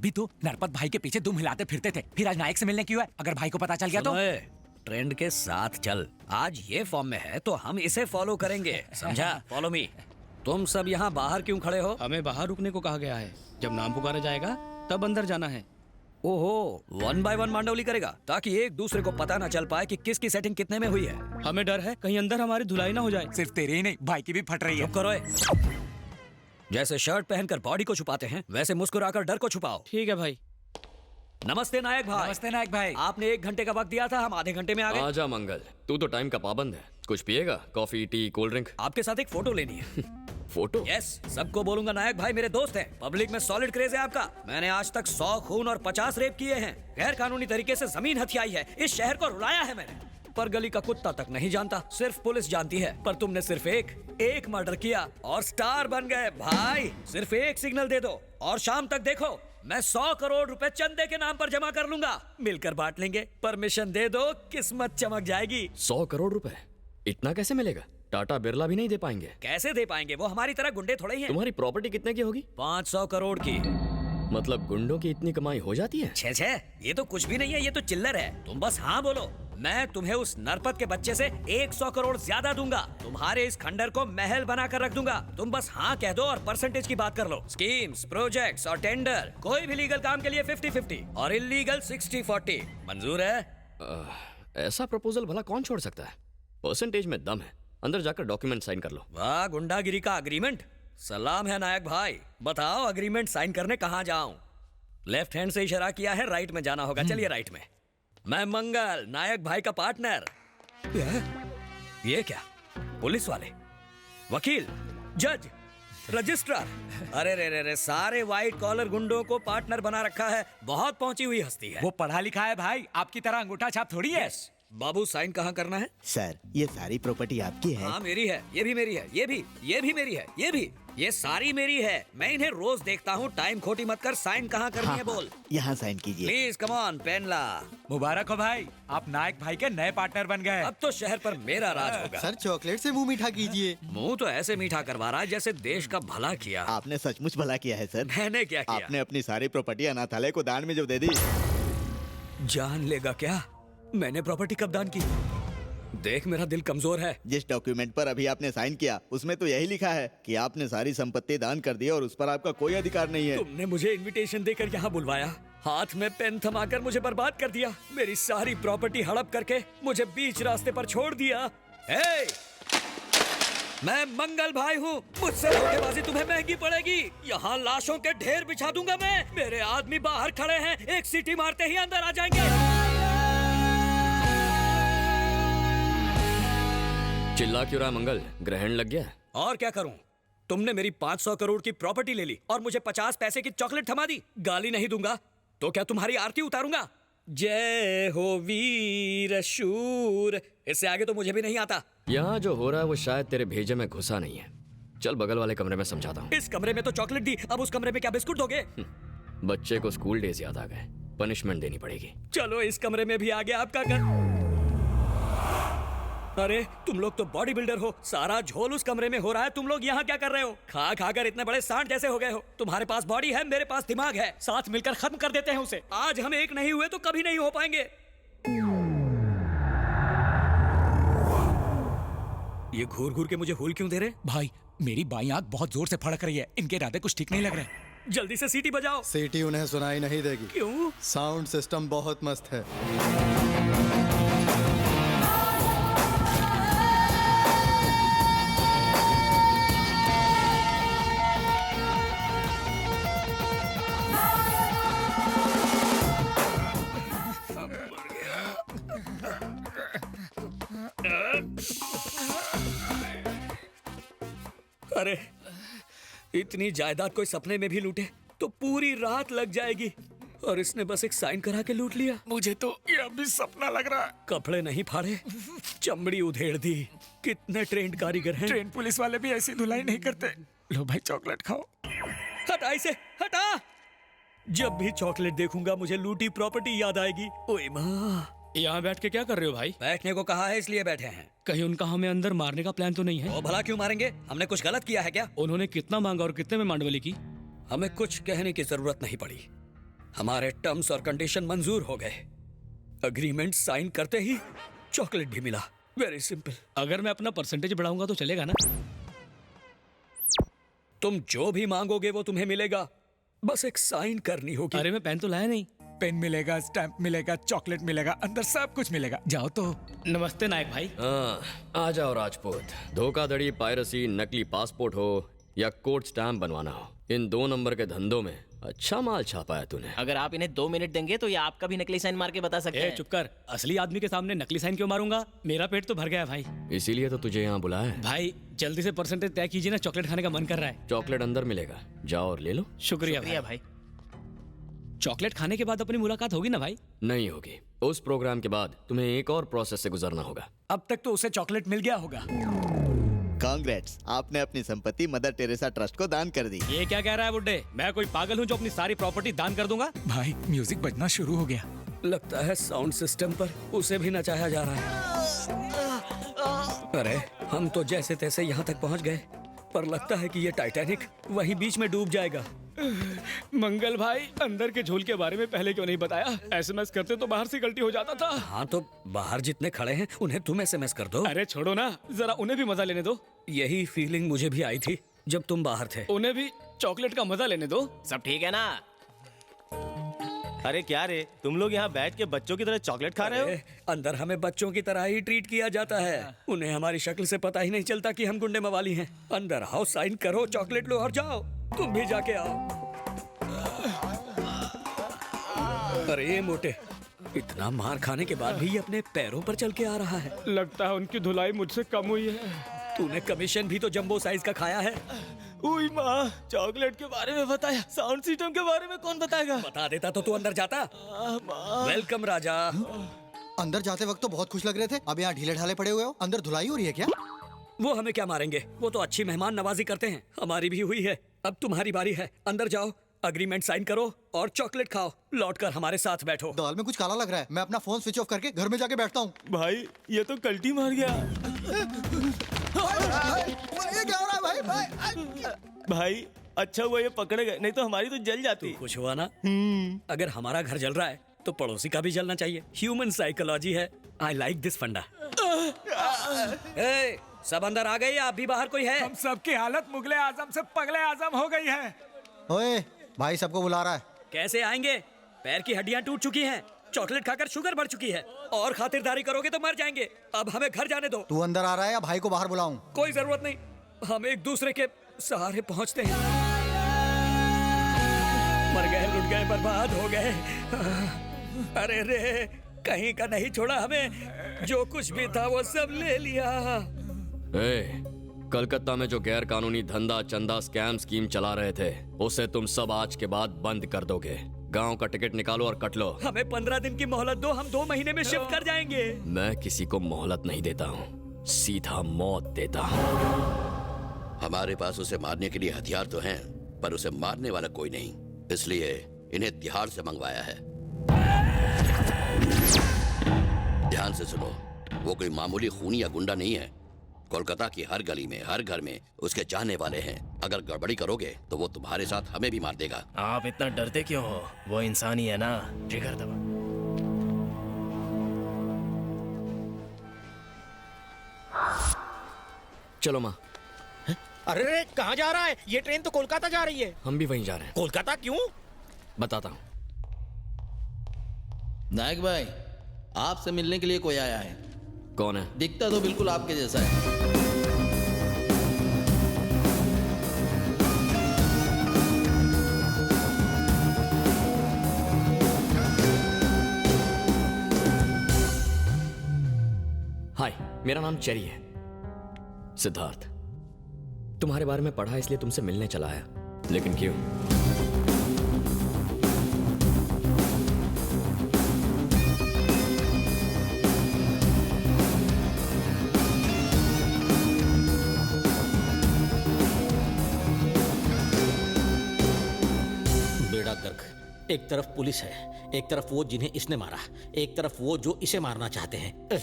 भी तो नरपत भाई के पीछे दुम हिलाते फिरते थे, फिर आज नायक से मिलने क्यों है? अगर भाई को पता चल गया तो? ट्रेंड के साथ चल। आज ये फॉर्म में है तो हम इसे फॉलो करेंगे, समझा? Follow me. तुम सब यहाँ बाहर क्यों खड़े हो? हमें बाहर रुकने को कहा गया है। जब नाम पुकारा जाएगा तब अंदर जाना है। ओहो, 1 बाय 1 मांडवली करेगा ताकि एक दूसरे को पता ना चल पाए कि किसकी सेटिंग कितने में हुई है। हमें डर है कहीं अंदर हमारी धुलाई ना हो जाए। सिर्फ तेरे ही नहीं, भाई की भी फट रही है। चुप करो। जैसे शर्ट पहनकर बॉडी को छुपाते हैं, वैसे मुस्कुराकर डर को छुपाओ। ठीक है भाई। नमस्ते नायक भाई। नमस्ते नायक भाई। आपने 1 घंटे का वक्त दिया था, हम आधे घंटे में आ गए। आजा मंगल, तू तो टाइम का पाबंद है। कुछ पिएगा? Coffee, T, cold drink? आपके साथ एक फोटो लेनी है। फोटो? यस, सबको बोलूंगा नायक भाई मेरे दोस्त हैं। पब्लिक में सॉलिड क्रेज है आपका। मैंने आज तक 100 खून और 50 रेप किए हैं। गैर कानूनी तरीके से जमीन हथियाई है। इस शहर को रुलाया है मैंने, पर गली का कुत्ता तक नहीं जानता, सिर्फ पुलिस जानती है। पर तुमने सिर्फ एक मर्डर किया और स्टार बन गए भाई। सिर्फ एक सिग्नल दे दो और शाम तक देखो, मैं 100 करोड़ रुपए चंदे के नाम पर जमा कर लूंगा। मिलकर बांट लेंगे। परमिशन दे दो, किस्मत चमक जाएगी। 100 करोड़ रुपए इतना कैसे मिलेगा? टाटा बिरला भी नहीं दे पाएंगे। कैसे दे पाएंगे? वो हमारी तरह गुंडे थोड़े ही हैं। तुम्हारी प्रॉपर्टी कितने की होगी? 500 करोड़ की। मतलब गुंडों की इतनी कमाई हो जाती है? छे, ये तो कुछ भी नहीं है, ये तो चिल्लर है। तुम बस हाँ बोलो, मैं तुम्हें उस नरपत के बच्चे से 100 करोड़ ज्यादा दूंगा। तुम्हारे इस खंडर को महल बना कर रख दूंगा। तुम बस हाँ कह दो और परसेंटेज की बात कर लो। स्कीम्स, प्रोजेक्ट्स और टेंडर, कोई भी लीगल काम के लिए 50-50 और इलीगल 60-40। मंजूर है? ऐसा प्रपोजल भला कौन छोड़ सकता है? परसेंटेज में दम है। अंदर जाकर डॉक्यूमेंट साइन कर लो। वाह, गुंडागिरी का अग्रीमेंट। सलाम है नायक भाई। बताओ अग्रीमेंट साइन करने कहाँ जाऊं? लेफ्ट हैंड से इशारा किया है, राइट में जाना होगा। चलिए राइट में। मैं मंगल, नायक भाई का पार्टनर। ये क्या? पुलिस वाले, वकील, जज, रजिस्ट्रार, अरे रे, सारे व्हाइट कॉलर गुंडों को पार्टनर बना रखा है। बहुत पहुंची हुई हस्ती है। वो पढ़ा लिखा है भाई, आपकी तरह अंगूठा छाप थोड़ी है। यस। बाबू, साइन कहाँ करना है? सर, ये सारी प्रॉपर्टी आपकी है। हाँ मेरी है, ये भी मेरी है, ये भी मेरी है, ये सारी मेरी है। मैं इन्हें रोज देखता हूँ। टाइम खोटी मत कर। साइन कहाँ करनी है बोल। यहाँ साइन कीजिए। प्लीज कम ऑन, पेन ला। मुबारक हो भाई, आप नायक भाई के नए पार्टनर बन गए। अब तो शहर पर मेरा राज होगा। सर, चॉकलेट से मुंह मीठा कीजिए। मुंह तो ऐसे मीठा करवा रहा है जैसे देश का भला किया। आपने सचमुच भला किया है सर। मैंने क्या किया? आपने अपनी सारी प्रॉपर्टी अनाथालय को दान में जो दे दी। जान लेगा क्या मैंने प्रॉपर्टी कब दान की? देख, मेरा दिल कमजोर है। जिस डॉक्यूमेंट पर अभी आपने साइन किया उसमें तो यही लिखा है कि आपने सारी संपत्ति दान कर दी और उस पर आपका कोई अधिकार नहीं है। तुमने मुझे इनविटेशन देकर यहाँ बुलवाया, हाथ में पेन थमाकर मुझे बर्बाद कर दिया, मेरी सारी प्रॉपर्टी हड़प करके मुझे बीच रास्ते पर छोड़ दिया। हे! मैं मंगल भाई हूँ, मुझसे धोखेबाजी तुम्हें महंगी पड़ेगी। यहाँ लाशों के ढेर बिछा दूंगा मैं। मेरे आदमी बाहर खड़े हैं, एक सीटी मारते ही अंदर आ जाएंगे। चिल्ला क्यों रहा मंगल? ग्रहण लग गया? और क्या करूं? तुमने मेरी 500 करोड़ की प्रॉपर्टी ले ली और मुझे 50 पैसे की चॉकलेट थमा दी। गाली नहीं दूंगा तो क्या तुम्हारी आरती उतारूंगा? जय हो वीर शूर। इससे आगे तो मुझे भी नहीं आता। यहाँ जो हो रहा है वो शायद तेरे भेजे में घुसा नहीं है। चल बगल वाले कमरे में समझाता हूँ। इस कमरे में तो चॉकलेट दी, अब उस कमरे में क्या बिस्कुट दोगे? बच्चे को स्कूल डेज याद आ गए, पनिशमेंट देनी पड़ेगी। चलो इस कमरे में भी आ गया आपका घर। अरे तुम लोग तो बॉडी बिल्डर हो, सारा झोल उस कमरे में हो रहा है, तुम लोग यहाँ क्या कर रहे हो? खा खा कर इतने बड़े सांड जैसे हो गए हो। तुम्हारे पास बॉडी है, मेरे पास दिमाग है, साथ मिलकर खत्म कर देते हैं उसे। आज हम एक नहीं हुए तो कभी नहीं हो पाएंगे। ये घूर घूर के मुझे हुल क्यों दे रहे? भाई, मेरी बाईं आंख बहुत जोर से फड़क रही है, इनके इरादे कुछ ठीक नहीं लग रहे। जल्दी से सीटी बजाओ। सीटी उन्हें सुनाई नहीं देगी। क्यों? साउंड सिस्टम बहुत मस्त है। अरे इतनी जायदाद कोई सपने में भी लूटे तो पूरी रात लग जाएगी, और इसने बस एक साइन करा के लूट लिया। मुझे तो यह भी सपना लग रहा है। कपड़े नहीं फाड़े, चमड़ी उधेड़ दी। कितने ट्रेंड कारीगर हैं। ट्रेन पुलिस वाले भी ऐसी धुलाई नहीं करते। लो भाई, चॉकलेट खाओ। हटा इसे, हटा। जब भी चॉकलेट देखूंगा मुझे लूटी प्रॉपर्टी याद आएगी। ओए माँ। यहाँ बैठ के क्या कर रहे हो भाई? बैठने को कहा है इसलिए बैठे हैं। कहीं उनका हमें अंदर मारने का प्लान तो नहीं है? वो भला क्यों मारेंगे? हमने कुछ गलत किया है क्या? उन्होंने कितना मांगा और कितने में मांडवली की? हमें कुछ कहने की जरूरत नहीं पड़ी। हमारे टर्म्स और कंडीशन मंजूर हो गए। अग्रीमेंट साइन करते ही चॉकलेट भी मिला। Very simple. अगर मैं अपना परसेंटेज बढ़ाऊंगा तो चलेगा ना? तुम जो भी मांगोगे वो तुम्हें मिलेगा, बस एक साइन करनी होगी। अरे मैं पेन तो लाया नहीं। पेन मिलेगा, स्टैंप मिलेगा, चॉकलेट मिलेगा, अंदर सब कुछ मिलेगा। जाओ तो। नमस्ते नायक भाई। हाँ, आ जाओ राजपूत। धोखाधड़ी, पायरेसी, नकली पासपोर्ट हो या कोर्ट स्टैम्प बनवाना हो, इन 2 नंबर के धंधों में अच्छा माल छापा है तूने। अगर आप इन्हें 2 मिनट देंगे तो ये आपका भी नकली साइन मार के बता सकते ए हैं। चुप कर। असली आदमी के सामने नकली साइन क्यों मारूंगा? मेरा पेट तो भर गया है भाई। इसीलिए तो तुझे यहाँ बुलाया है। भाई जल्दी से परसेंटेज तय कीजिए ना, चॉकलेट खाने का मन कर रहा है। चॉकलेट अंदर मिलेगा, जाओ और ले लो। शुक्रिया शुक्रिया भाई। भाई। चॉकलेट खाने के बाद अपनी मुलाकात होगी ना भाई? नहीं होगी। उस प्रोग्राम के बाद तुम्हें एक और प्रोसेस से गुजरना होगा। अब तक तो उसे चॉकलेट मिल गया होगा। कांग्रेट्स, आपने अपनी संपत्ति मदर टेरेसा ट्रस्ट को दान कर दी। ये क्या कह रहा है बुड्ढे? मैं कोई पागल हूँ जो अपनी सारी प्रॉपर्टी दान कर दूंगा? भाई म्यूजिक बजना शुरू हो गया। लगता है साउंड सिस्टम पर उसे भी नचाया जा रहा है। अरे हम तो जैसे तैसे यहाँ तक पहुँच गए, पर लगता है कि ये टाइटैनिक वहीं बीच में डूब जाएगा। मंगल भाई, अंदर के झोल के बारे में पहले क्यों नहीं बताया? एसएमएस करते तो बाहर से गलती हो जाता था। हाँ तो बाहर जितने खड़े हैं उन्हें तुम एसएमएस कर दो। अरे छोड़ो ना, जरा उन्हें भी मजा लेने दो। यही फीलिंग मुझे भी आई थी जब तुम बाहर थे। उन्हें भी चॉकलेट का मजा लेने दो। सब ठीक है ना? अरे क्या रे, तुम लोग यहाँ बैठ के बच्चों की तरह चॉकलेट खा रहे हो? अरे, अंदर हमें बच्चों की तरह ही ट्रीट किया जाता है। उन्हें हमारी शक्ल से पता ही नहीं चलता कि हम गुंडे मवाली हैं। अंदर आओ, साइन करो, चॉकलेट लो और जाओ। तुम भी जाके आओ। अरे ये मोटे, इतना मार खाने के बाद भी ये अपने पैरों पर चल के आ रहा है। लगता है उनकी धुलाई मुझसे कम हुई है। तूने कमीशन भी तो जंबो साइज का खाया है। उई माँ, चॉकलेट के बारे में बताया, साउंड सिस्टम के बारे में कौन बताएगा? बता देता तो तू अंदर जाता। वेलकम राजा। अंदर जाते वक्त तो बहुत खुश लग रहे थे, अब यहाँ ढीले ढाले पड़े हुए हो। अंदर धुलाई हो रही है क्या? वो हमें क्या मारेंगे, वो तो अच्छी मेहमान नवाजी करते हैं। हमारी भी हुई है, अब तुम्हारी बारी है। अंदर जाओ, अग्रीमेंट साइन करो और चॉकलेट खाओ। लौटकर हमारे साथ बैठो। दाल में कुछ काला लग रहा है। मैं अपना फोन स्विच ऑफ करके घर में जाके बैठता हूँ। भाई ये तो कल्टी मार गया। ये क्या हो रहा है भाई? भाई अच्छा हुआ ये पकड़े गए, नहीं तो हमारी तो जल जाती। खुश हुआ ना? अगर हमारा घर जल रहा है तो पड़ोसी का भी जलना चाहिए। ह्यूमन साइकोलॉजी है। आई लाइक दिस फंडा। ए, सब अंदर आ गए या आप भी बाहर कोई है? हम सबकी हालत मुगले आजम से पगले आजम हो गई है। ओए भाई, सबको बुला रहा है। कैसे आएंगे? पैर की हड्डियां टूट चुकी हैं, चॉकलेट खाकर शुगर बढ़ चुकी है, और खातिरदारी करोगे तो मर जाएंगे। अब हमें घर जाने दो। तू अंदर आ रहा है या भाई को बाहर बुलाऊं? कोई जरूरत नहीं, हम एक दूसरे के सहारे पहुंचते हैं। मर गए, लुट गए, बर्बाद हो गए। अरे रे, कहीं का नहीं छोड़ा हमें। जो कुछ भी था वो सब ले लिया। कलकत्ता में जो गैर कानूनी धंधा, चंदा, स्कैम स्कीम चला रहे थे, उसे तुम सब आज के बाद बंद कर दोगे। गांव का टिकट निकालो और कट लो। हमें 15 दिन की मोहलत दो, हम 2 महीने में शिफ्ट कर जाएंगे। मैं किसी को मोहलत नहीं देता हूँ, सीधा मौत देता हूँ। हमारे पास उसे मारने के लिए हथियार तो हैं, पर उसे मारने वाला कोई नहीं, इसलिए इन्हें तिहाड़ से मंगवाया है। ध्यान से सुनो, वो कोई मामूली खूनी या गुंडा नहीं है। कोलकाता की हर गली में, हर घर में उसके चाहने वाले हैं। अगर गड़बड़ी करोगे तो वो तुम्हारे साथ हमें भी मार देगा। आप इतना डरते क्यों हो? वो इंसान ही है ना। ट्रिगर दबा। चलो माँ। अरे कहाँ जा रहा है? ये ट्रेन तो कोलकाता जा रही है। हम भी वहीं जा रहे हैं। कोलकाता क्यों? बताता हूँ। नायक भाई, आपसे मिलने के लिए कोई आया है। कौन है? दिखता तो बिल्कुल आपके जैसा है। हाय, मेरा नाम चेरी है, सिद्धार्थ। तुम्हारे बारे में पढ़ा इसलिए तुमसे मिलने चला आया। लेकिन क्यों? बेड़ा गर्क, एक तरफ पुलिस है, एक तरफ वो जिन्हें इसने मारा, एक तरफ वो जो इसे मारना चाहते हैं।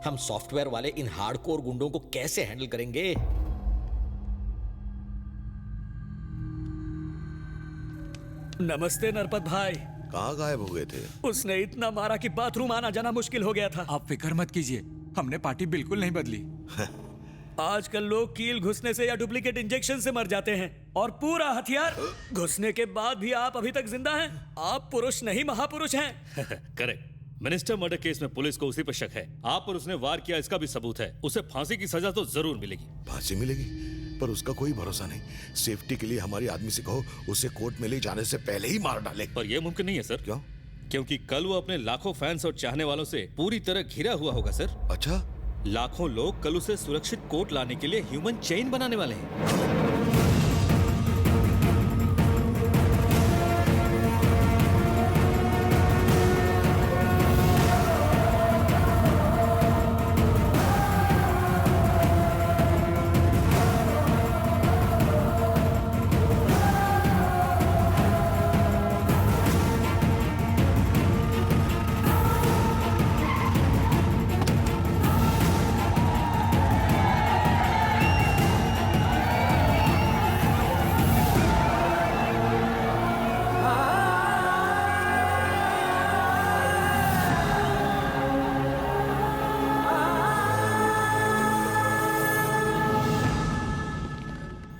हम सॉफ्टवेयर वाले इन हार्डकोर गुंडों को कैसे हैंडल करेंगे? नमस्ते नरपत भाई। कहाँ गायब हो गए थे? उसने इतना मारा कि बाथरूम आना जाना मुश्किल हो गया था। आप फिक्र मत कीजिए, हमने पार्टी बिल्कुल नहीं बदली। आजकल लोग कील घुसने से या डुप्लीकेट इंजेक्शन से मर जाते हैं, और पूरा हथियार घुसने के बाद भी आप अभी तक जिंदा हैं। आप पुरुष नहीं महापुरुष हैं। करेक्ट। मिनिस्टर मर्डर केस में पुलिस को उसी पर शक है। आप पर उसने वार किया इसका भी सबूत है। उसे फांसी की सजा तो जरूर मिलेगी। फांसी मिलेगी? पर उसका कोई भरोसा नहीं। सेफ्टी के लिए हमारे आदमी से कहो उसे कोर्ट में ले जाने से पहले ही मार डाले। पर यह मुमकिन नहीं है सर। क्यों? क्योंकि कल वो अपने लाखों फैंस और चाहने वालों से पूरी तरह घिरा हुआ होगा सर। अच्छा? लाखों लोग कल उसे सुरक्षित कोर्ट लाने के लिए ह्यूमन चेन बनाने वाले हैं।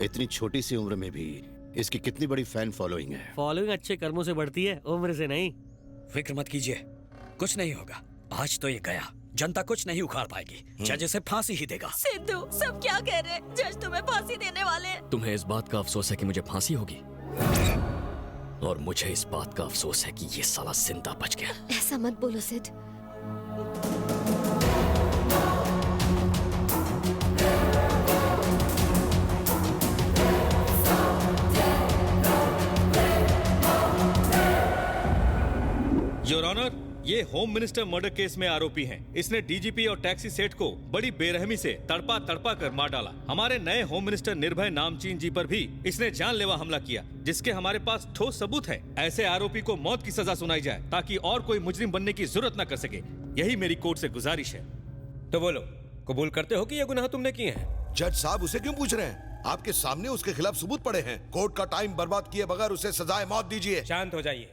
इतनी छोटी सी उम्र में भी इसकी कितनी बड़ी फैन फॉलोइंग है। फॉलोइंग अच्छे कर्मों से बढ़ती है, उम्र से नहीं। फिक्र मत कीजिए, कुछ नहीं होगा। आज तो ये गया, जनता कुछ नहीं उखाड़ पाएगी। जज इसे फांसी ही देगा। सिद्धू, सब क्या कह रहे हैं? जज तुम्हें फांसी देने वाले हैं। तुम्हें इस बात का अफसोस है कि मुझे फांसी होगी, और मुझे इस बात का अफसोस है कि ये साला जिंदा बच गया। ऐसा मत बोलो सिद्ध। योर ऑनर, ये होम मिनिस्टर मर्डर केस में आरोपी हैं। इसने डीजीपी और टैक्सी सेठ को बड़ी बेरहमी से तड़पा तड़पा कर मार डाला। हमारे नए होम मिनिस्टर निर्भय नामचीन जी पर भी इसने जानलेवा हमला किया, जिसके हमारे पास ठोस सबूत है। ऐसे आरोपी को मौत की सजा सुनाई जाए ताकि और कोई मुजरिम बनने की जरूरत न कर सके। यही मेरी कोर्ट से गुजारिश है। तो बोलो, कबूल करते हो कि ये गुनाह तुमने किए हैं? जज साहब उसे क्यों पूछ रहे हैं? आपके सामने उसके खिलाफ सबूत पड़े हैं। कोर्ट का टाइम बर्बाद किए बगैर उसे सजाए मौत दीजिए। शांत हो जाइए।